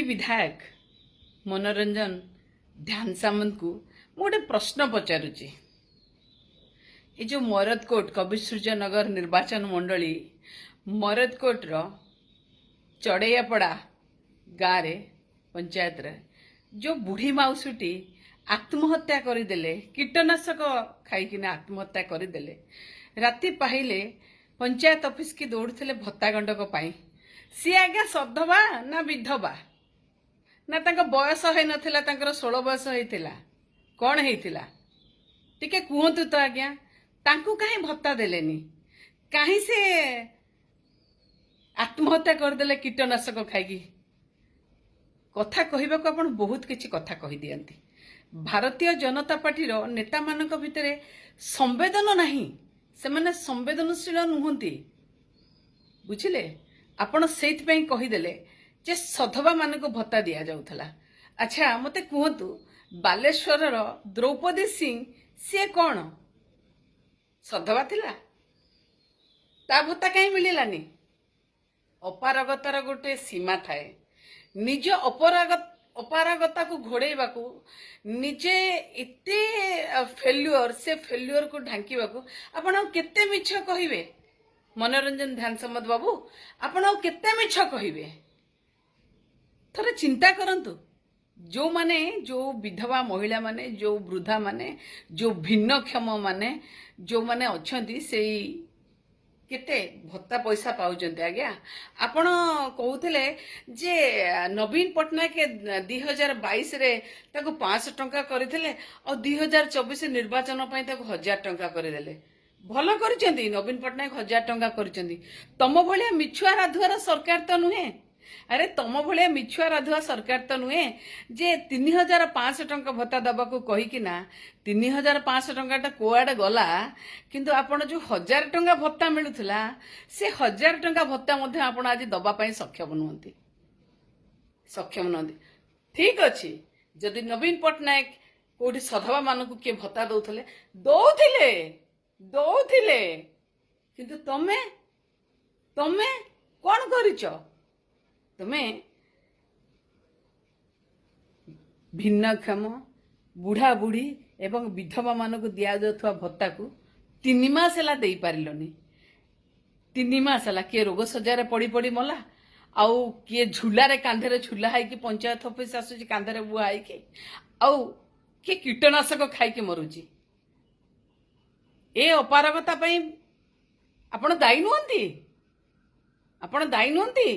विधायक मनोरंजन ध्यान सामंत को गोटे प्रश्न पचारुची ये जो मरदकोट कविसूर्यनगर निर्वाचन मंडली मरदकोट चढ़ैयापड़ा गाँव रे पंचायत रे जो बुढ़ी माउसुटी आत्महत्या करदेले कीटनाशक खाइकिना आत्महत्या करदेले राति पाहिले पंचायत ऑफिस की दौड़ते भत्ता गंडक पाई सी आज्ञा सधवा ना विधवा ना तांका बयस है नथिला तांकर 16 बयस होइतिला कौन होइतिला टिके कहतु तो आज्ञा तांकु काहे भत्ता देलेनी काहे से आत्महत्या करदेले कीटनाशक खाइकी कथा कहबाक आपण बहुत किछि कथा कहि दियंती। भारतीय जनता पार्टी रो नेता मानक भितरे संवेदन नाही से माने संवेदनशील नुहंती बुझिले आपण सेइत पई कहिदेले जे सधवा मान को भत्ता दिया जाउथला। अच्छा मते कहतु बालेश्वर द्रौपदी सिंह सी कौन सधवा थिला ता भत्ता कहीं मिलानी अपारगतार गोटे सीमा थाए निज अपारगता को घोड़ेबा को निजे एते फेल्युअर से फेल्युअर को ढांकीबा को आपण केते मिछ कहिबे मनोरंजन ध्यान सम्मत बाबू आपण केते मिछ कहिबे थोड़े चिंता करंतु जो माने जो विधवा महिला माने जो वृद्धा माने जो भिन्नक्षम माने जो माने अछंती सेई केते भत्ता पैसा पाउचंती आज्ञा आपण कहउथिले जे नवीन पटनायक 2022 रे ताको 500 टंका करथिले और 2024 निर्वाचन पई ताको 1000 टंका करदेले भलो करचंती नवीन पटनायक 1000 टंका करचंती तम भलिया मिछुआ राधुआर सरकार तो नुहे अरे तुम भाया मिछुआ राधुआ सरकार तो नुहे जे 3500 टंका भत्ता दबा को कहीकिना 3500 टंका कोआडे गला किंतु आपण जो 1000 टंका भत्ता मिलुथला से 1000 टंका भत्ता मध्ये आपण आज दबा पई सक्षम नुहंती ठीक अछि जदि नवीन पटनायक कोठी सधवा मान को के भत्ता दौथिले किंतु तमे कौन करिच तुम्हें भिन्नक्षम बुढ़ा बुढ़ी एवं विधवा मान को दिया जाउथवा भत्ता को 3 मास हला देई पारिलोनी 3 मास हला के रोग सजारे पड़ी पड़ी मला आउ किए झुलारे कांधरे झुला है कि पंचायत ऑफिस आसुची कांधरे बुआ है कि आउ के कीटनाशक खाई के मरुची ए अपारगता पई आपण दायी नुहंती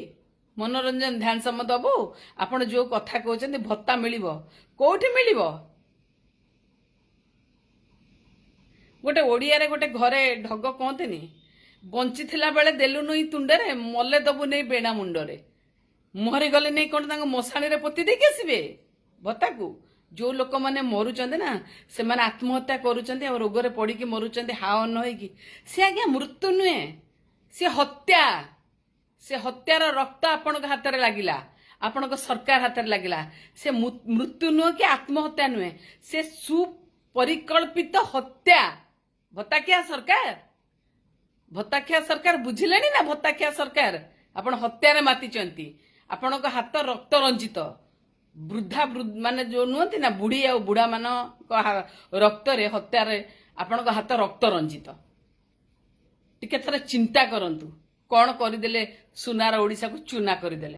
मनोरंजन ध्यान सम्मत बाबू आपण जो कथा कहते भत्ता मिलिबो कोठी मिलिबो गोटे ओडिया रे गोटे घरे ढग कहतेनी बंची थिला बेले देलु नई तुंडरे मले दबु नहीं बेणा मुंडरे मुहरे गले नहीं कौन तांग मशाणी रे पोती देके आसीबे भत्ता को जो लोक माने मरुचंदे ना से माने आत्महत्या करूचंदे और रोग रे पड़ी के मरुचंदे हाव न होई कि से आज्ञा मृत्यु नुहे से हत्यार रक्त आपण हाथ में लगिला आपण सरकार हाथ में लगिला से मृत्यु नुह कि आत्महत्या नुहे से सुपरिकल्पित हत्या भत्ताखिया सरकार बुझिले ना भत्ताखिया सरकार आपण हत्यारे मातिचंती आपण हाथ रक्त रंजित वृद्धा माने जो नुहंती ना बुढ़ी आ बुढ़ा मान रक्त रे हत्यारे आपण हाथ रक्त रंजित टिके थोड़े चिंता करंतु कौन करदेले सुनार ओडिशा को चूना करदेले।